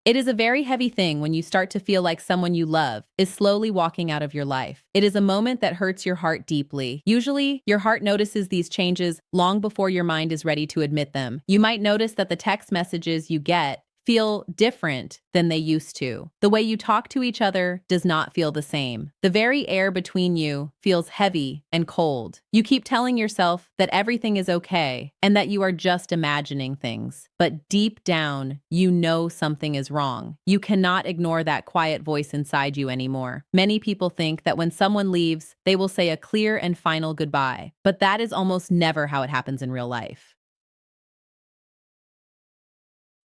It is a very heavy thing when you start to feel like someone you love is slowly walking out of your life. It is a moment that hurts your heart deeply. Usually, your heart notices these changes long before your mind is ready to admit them. You might notice that the text messages you get feel different than they used to. The way you talk to each other does not feel the same. The very air between you feels heavy and cold. You keep telling yourself that everything is okay and that you are just imagining things. But deep down, you know something is wrong. You cannot ignore that quiet voice inside you anymore. Many people think that when someone leaves, they will say a clear and final goodbye. But that is almost never how it happens in real life.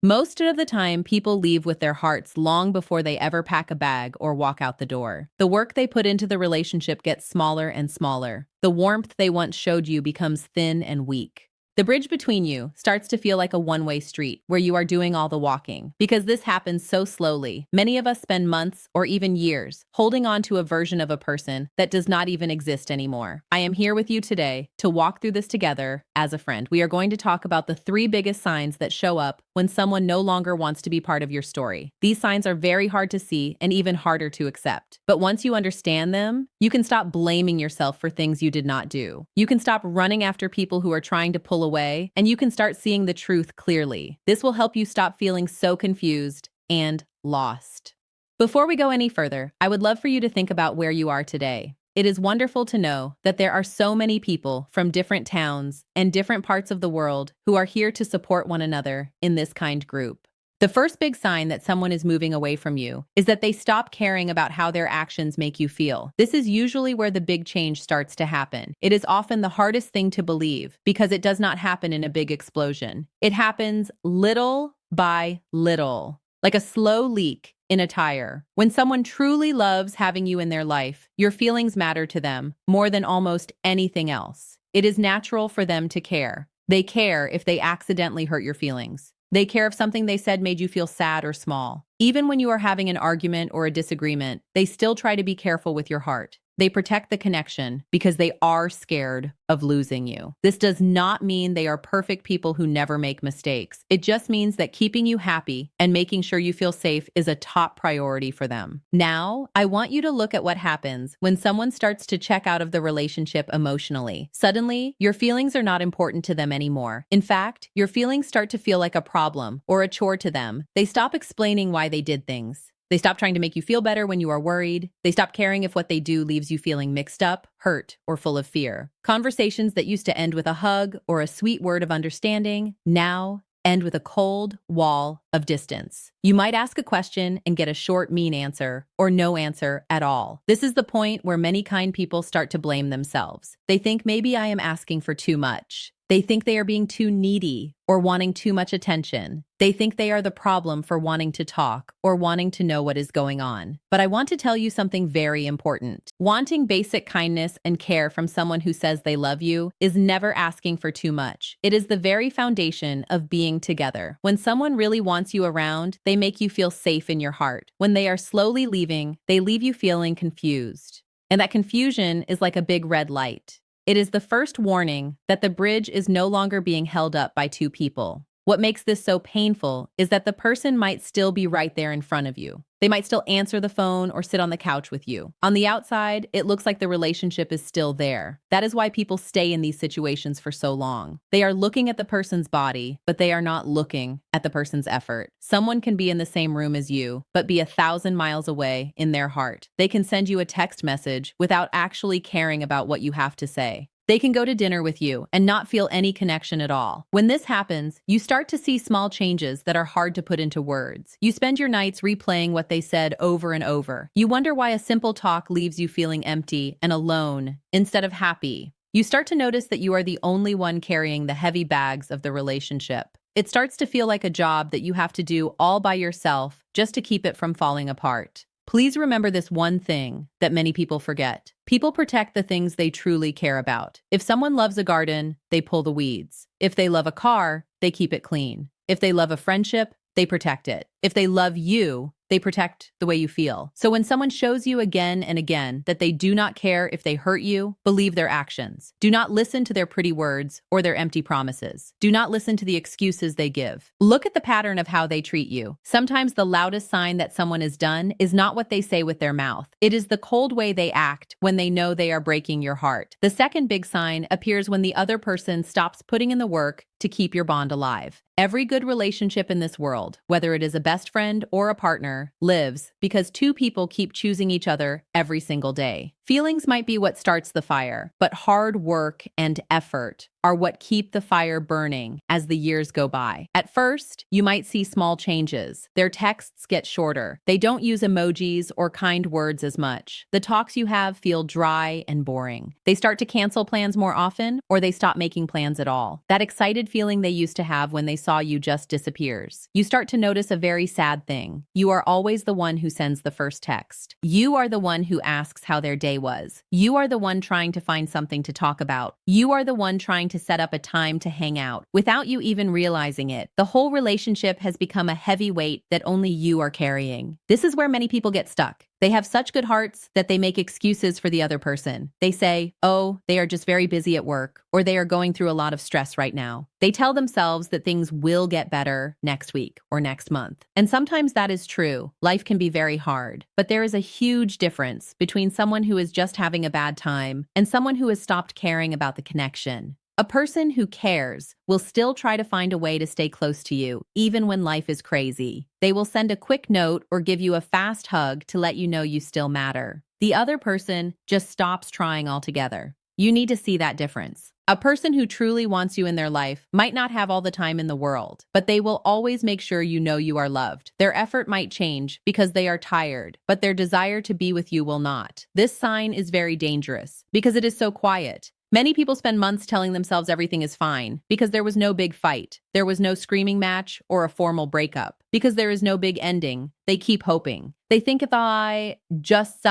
Most of the time, people leave with their hearts long before they ever pack a bag or walk out the door. The work they put into the relationship gets smaller and smaller. The warmth they once showed you becomes thin and weak. The bridge between you starts to feel like a one-way street where you are doing all the walking. Because this happens so slowly, many of us spend months or even years holding on to a version of a person that does not even exist anymore. I am here with you today to walk through this together as a friend. We are going to talk about the 3 biggest signs that show up when someone no longer wants to be part of your story. These signs are very hard to see and even harder to accept. But once you understand them, you can stop blaming yourself for things you did not do. You can stop running after people who are trying to pull away, and you can start seeing the truth clearly. This will help you stop feeling so confused and lost. Before we go any further, I would love for you to think about where you are today. It is wonderful to know that there are so many people from different towns and different parts of the world who are here to support one another in this kind group. The first big sign that someone is moving away from you is that they stop caring about how their actions make you feel. This is usually where the big change starts to happen. It is often the hardest thing to believe because it does not happen in a big explosion. It happens little by little, like a slow leak in a tire. When someone truly loves having you in their life, your feelings matter to them more than almost anything else. It is natural for them to care. They care if they accidentally hurt your feelings. They care if something they said made you feel sad or small. Even when you are having an argument or a disagreement, they still try to be careful with your heart. They protect the connection because they are scared of losing you. This does not mean they are perfect people who never make mistakes. It just means that keeping you happy and making sure you feel safe is a top priority for them. Now, I want you to look at what happens when someone starts to check out of the relationship emotionally. Suddenly, your feelings are not important to them anymore. In fact, your feelings start to feel like a problem or a chore to them. They stop explaining why they did things. They stop trying to make you feel better when you are worried. They stop caring if what they do leaves you feeling mixed up, hurt, or full of fear. Conversations that used to end with a hug or a sweet word of understanding now end with a cold wall of distance. You might ask a question and get a short, mean answer or no answer at all. This is the point where many kind people start to blame themselves. They think maybe I am asking for too much. They think they are being too needy or wanting too much attention. They think they are the problem for wanting to talk or wanting to know what is going on. But I want to tell you something very important. Wanting basic kindness and care from someone who says they love you is never asking for too much. It is the very foundation of being together. When someone really wants you around, they make you feel safe in your heart. When they are slowly leaving, they leave you feeling confused. And that confusion is like a big red light. It is the first warning that the bridge is no longer being held up by 2 people. What makes this so painful is that the person might still be right there in front of you. They might still answer the phone or sit on the couch with you. On the outside, it looks like the relationship is still there. That is why people stay in these situations for so long. They are looking at the person's body, but they are not looking at the person's effort. Someone can be in the same room as you, but be 1,000 miles away in their heart. They can send you a text message without actually caring about what you have to say. They can go to dinner with you and not feel any connection at all. When this happens, you start to see small changes that are hard to put into words. You spend your nights replaying what they said over and over. You wonder why a simple talk leaves you feeling empty and alone instead of happy. You start to notice that you are the only one carrying the heavy bags of the relationship. It starts to feel like a job that you have to do all by yourself just to keep it from falling apart. Please remember this one thing that many people forget. People protect the things they truly care about. If someone loves a garden, they pull the weeds. If they love a car, they keep it clean. If they love a friendship, they protect it. If they love you, they protect the way you feel. So when someone shows you again and again that they do not care if they hurt you, believe their actions. Do not listen to their pretty words or their empty promises. Do not listen to the excuses they give. Look at the pattern of how they treat you. Sometimes the loudest sign that someone is done is not what they say with their mouth. It is the cold way they act when they know they are breaking your heart. The second big sign appears when the other person stops putting in the work to keep your bond alive. Every good relationship in this world, whether it is a best friend or a partner, lives because two people keep choosing each other every single day. Feelings might be what starts the fire, but hard work and effort are what keep the fire burning as the years go by. At first, you might see small changes. Their texts get shorter. They don't use emojis or kind words as much. The talks you have feel dry and boring. They start to cancel plans more often, or they stop making plans at all. That excited feeling they used to have when they saw you just disappears. You start to notice a very sad thing. You are always the one who sends the first text. You are the one who asks how their day was. You are the one trying to find something to talk about. You are the one trying to set up a time to hang out. Without you even realizing it, the whole relationship has become a heavy weight that only you are carrying. This is where many people get stuck. They have such good hearts that they make excuses for the other person. They say, oh, they are just very busy at work, or they are going through a lot of stress right now. They tell themselves that things will get better next week or next month. And sometimes that is true. Life can be very hard. But there is a huge difference between someone who is just having a bad time and someone who has stopped caring about the connection. A person who cares will still try to find a way to stay close to you, even when life is crazy. They will send a quick note or give you a fast hug to let you know you still matter. The other person just stops trying altogether. You need to see that difference. A person who truly wants you in their life might not have all the time in the world, but they will always make sure you know you are loved. Their effort might change because they are tired, but their desire to be with you will not. This sign is very dangerous because it is so quiet. Many people spend months telling themselves everything is fine because there was no big fight, there was no screaming match or a formal breakup. Because there is no big ending, they keep hoping. They think if I just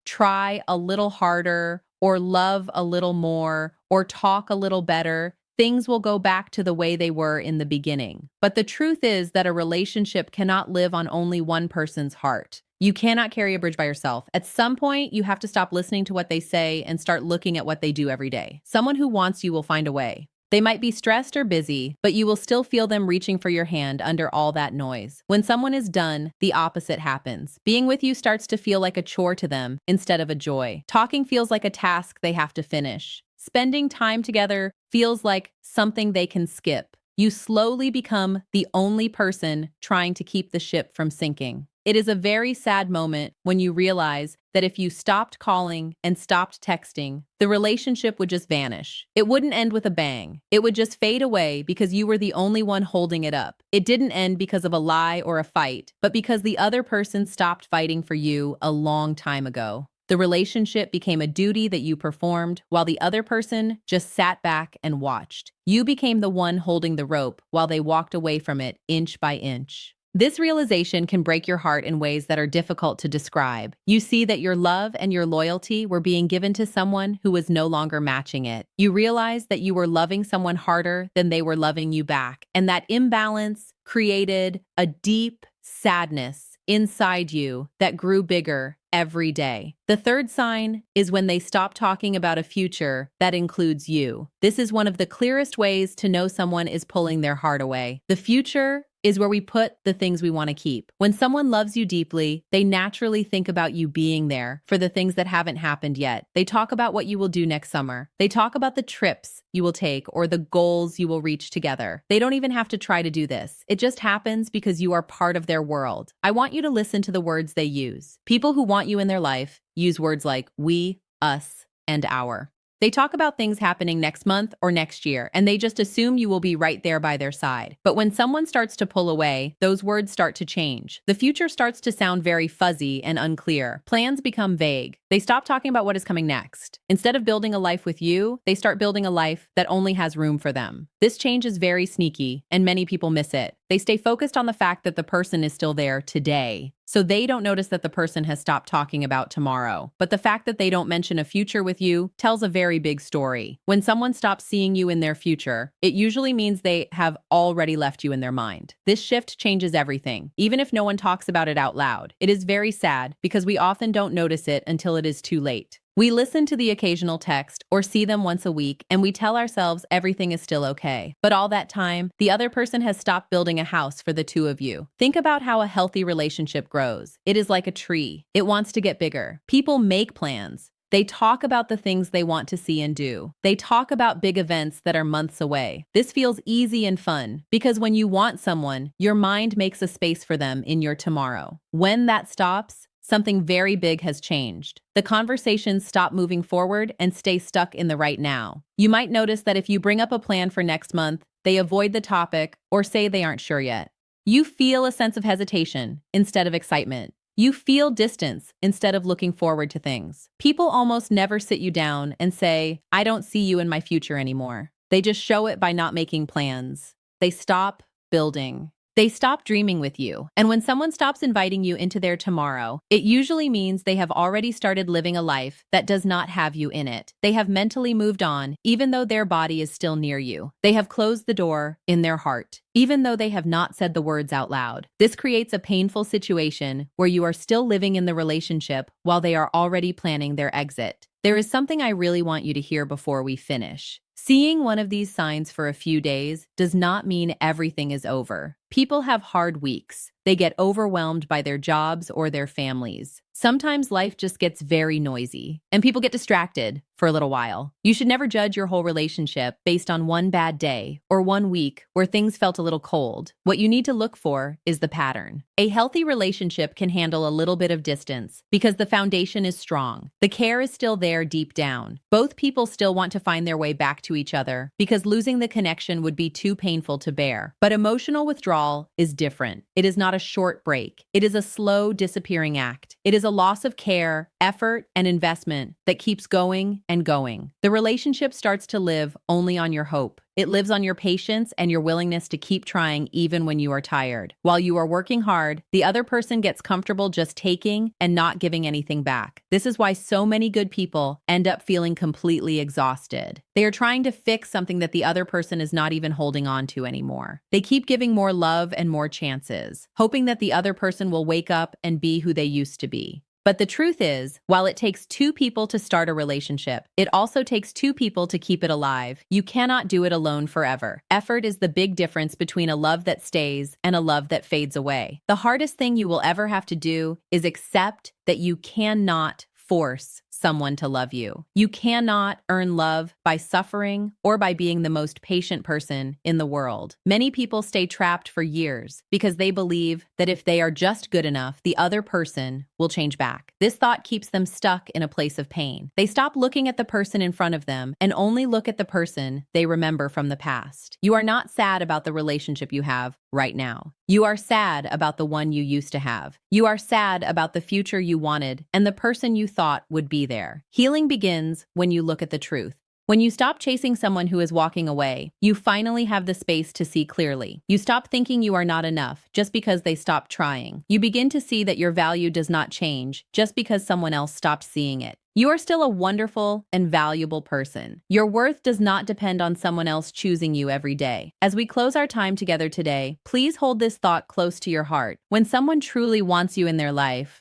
try a little harder or love a little more or talk a little better, things will go back to the way they were in the beginning. But the truth is that a relationship cannot live on only one person's heart. You cannot carry a bridge by yourself. At some point, you have to stop listening to what they say and start looking at what they do every day. Someone who wants you will find a way. They might be stressed or busy, but you will still feel them reaching for your hand under all that noise. When someone is done, the opposite happens. Being with you starts to feel like a chore to them instead of a joy. Talking feels like a task they have to finish. Spending time together feels like something they can skip. You slowly become the only person trying to keep the ship from sinking. It is a very sad moment when you realize that if you stopped calling and stopped texting, the relationship would just vanish. It wouldn't end with a bang. It would just fade away because you were the only one holding it up. It didn't end because of a lie or a fight, but because the other person stopped fighting for you a long time ago. The relationship became a duty that you performed while the other person just sat back and watched. You became the one holding the rope while they walked away from it inch by inch. This realization can break your heart in ways that are difficult to describe. You see that your love and your loyalty were being given to someone who was no longer matching it. You realize that you were loving someone harder than they were loving you back, and that imbalance created a deep sadness inside you that grew bigger every day. The third sign is when they stop talking about a future that includes you. This is one of the clearest ways to know someone is pulling their heart away. The future is where we put the things we want to keep. When someone loves you deeply, they naturally think about you being there for the things that haven't happened yet. They talk about what you will do next summer. They talk about the trips you will take or the goals you will reach together. They don't even have to try to do this. It just happens because you are part of their world. I want you to listen to the words they use. People who want you in their life use words like we, us, and our. They talk about things happening next month or next year, and they just assume you will be right there by their side. But when someone starts to pull away, those words start to change. The future starts to sound very fuzzy and unclear. Plans become vague. They stop talking about what is coming next. Instead of building a life with you, they start building a life that only has room for them. This change is very sneaky, and many people miss it. They stay focused on the fact that the person is still there today. So they don't notice that the person has stopped talking about tomorrow. But the fact that they don't mention a future with you tells a very big story. When someone stops seeing you in their future, it usually means they have already left you in their mind. This shift changes everything, even if no one talks about it out loud. It is very sad because we often don't notice it until it is too late. We listen to the occasional text or see them once a week and we tell ourselves everything is still okay. But all that time, the other person has stopped building a house for the two of you. Think about how a healthy relationship grows. It is like a tree. It wants to get bigger. People make plans. They talk about the things they want to see and do. They talk about big events that are months away. This feels easy and fun because when you want someone, your mind makes a space for them in your tomorrow. When that stops, something very big has changed. The conversations stop moving forward and stay stuck in the right now. You might notice that if you bring up a plan for next month, they avoid the topic or say they aren't sure yet. You feel a sense of hesitation instead of excitement. You feel distance instead of looking forward to things. People almost never sit you down and say, "I don't see you in my future anymore." They just show it by not making plans. They stop building. They stop dreaming with you. And when someone stops inviting you into their tomorrow, it usually means they have already started living a life that does not have you in it. They have mentally moved on, even though their body is still near you. They have closed the door in their heart, even though they have not said the words out loud. This creates a painful situation where you are still living in the relationship while they are already planning their exit. There is something I really want you to hear before we finish. Seeing one of these signs for a few days does not mean everything is over. People have hard weeks. They get overwhelmed by their jobs or their families. Sometimes life just gets very noisy, and people get distracted for a little while. You should never judge your whole relationship based on one bad day or one week where things felt a little cold. What you need to look for is the pattern. A healthy relationship can handle a little bit of distance because the foundation is strong. The care is still there deep down. Both people still want to find their way back to each other because losing the connection would be too painful to bear. But emotional withdrawal is different. It is not a short break. It is a slow disappearing act. It is a loss of care, effort, and investment that keeps going and going. The relationship starts to live only on your hope. It lives on your patience and your willingness to keep trying even when you are tired. While you are working hard, the other person gets comfortable just taking and not giving anything back. This is why so many good people end up feeling completely exhausted. They are trying to fix something that the other person is not even holding on to anymore. They keep giving more love and more chances, hoping that the other person will wake up and be who they used to be. But the truth is, while it takes two people to start a relationship, it also takes two people to keep it alive. You cannot do it alone forever. Effort is the big difference between a love that stays and a love that fades away. The hardest thing you will ever have to do is accept that you cannot force someone to love you. You cannot earn love by suffering or by being the most patient person in the world. Many people stay trapped for years because they believe that if they are just good enough, the other person will change back. This thought keeps them stuck in a place of pain. They stop looking at the person in front of them and only look at the person they remember from the past. You are not sad about the relationship you have right now. You are sad about the one you used to have. You are sad about the future you wanted and the person you thought would be there. Healing begins when you look at the truth. When you stop chasing someone who is walking away, you finally have the space to see clearly. You stop thinking you are not enough just because they stopped trying. You begin to see that your value does not change just because someone else stopped seeing it. You are still a wonderful and valuable person. Your worth does not depend on someone else choosing you every day. As we close our time together today, please hold this thought close to your heart. When someone truly wants you in their life,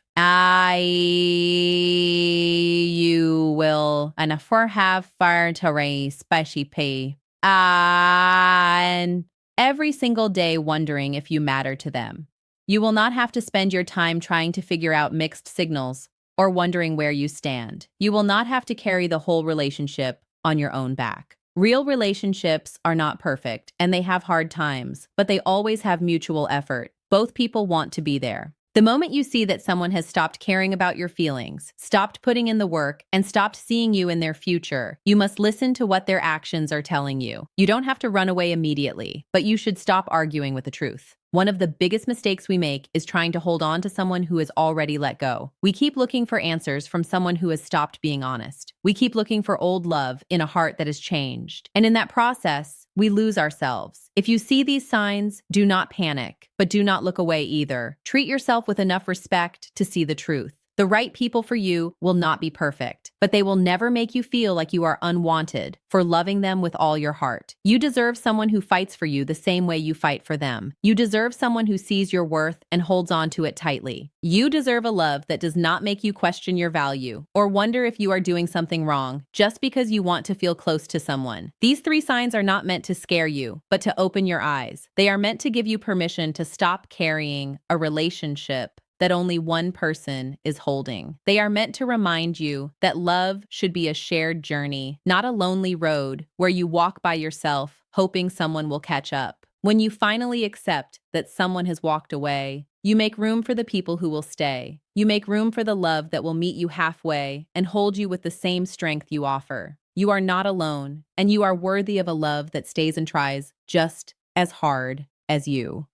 you will and for have fire to raise special pay and every single day wondering if you matter to them. You will not have to spend your time trying to figure out mixed signals or wondering where you stand. You will not have to carry the whole relationship on your own back. Real relationships are not perfect and they have hard times, but they always have mutual effort. Both people want to be there. The moment you see that someone has stopped caring about your feelings, stopped putting in the work, and stopped seeing you in their future, you must listen to what their actions are telling you. You don't have to run away immediately, but you should stop arguing with the truth. One of the biggest mistakes we make is trying to hold on to someone who has already let go. We keep looking for answers from someone who has stopped being honest. We keep looking for old love in a heart that has changed. And in that process, we lose ourselves. If you see these signs, do not panic, but do not look away either. Treat yourself with enough respect to see the truth. The right people for you will not be perfect, but they will never make you feel like you are unwanted for loving them with all your heart. You deserve someone who fights for you the same way you fight for them. You deserve someone who sees your worth and holds on to it tightly. You deserve a love that does not make you question your value or wonder if you are doing something wrong just because you want to feel close to someone. These 3 signs are not meant to scare you, but to open your eyes. They are meant to give you permission to stop carrying a relationship that only one person is holding. They are meant to remind you that love should be a shared journey, not a lonely road where you walk by yourself, hoping someone will catch up. When you finally accept that someone has walked away, you make room for the people who will stay. You make room for the love that will meet you halfway and hold you with the same strength you offer. You are not alone, and you are worthy of a love that stays and tries just as hard as you.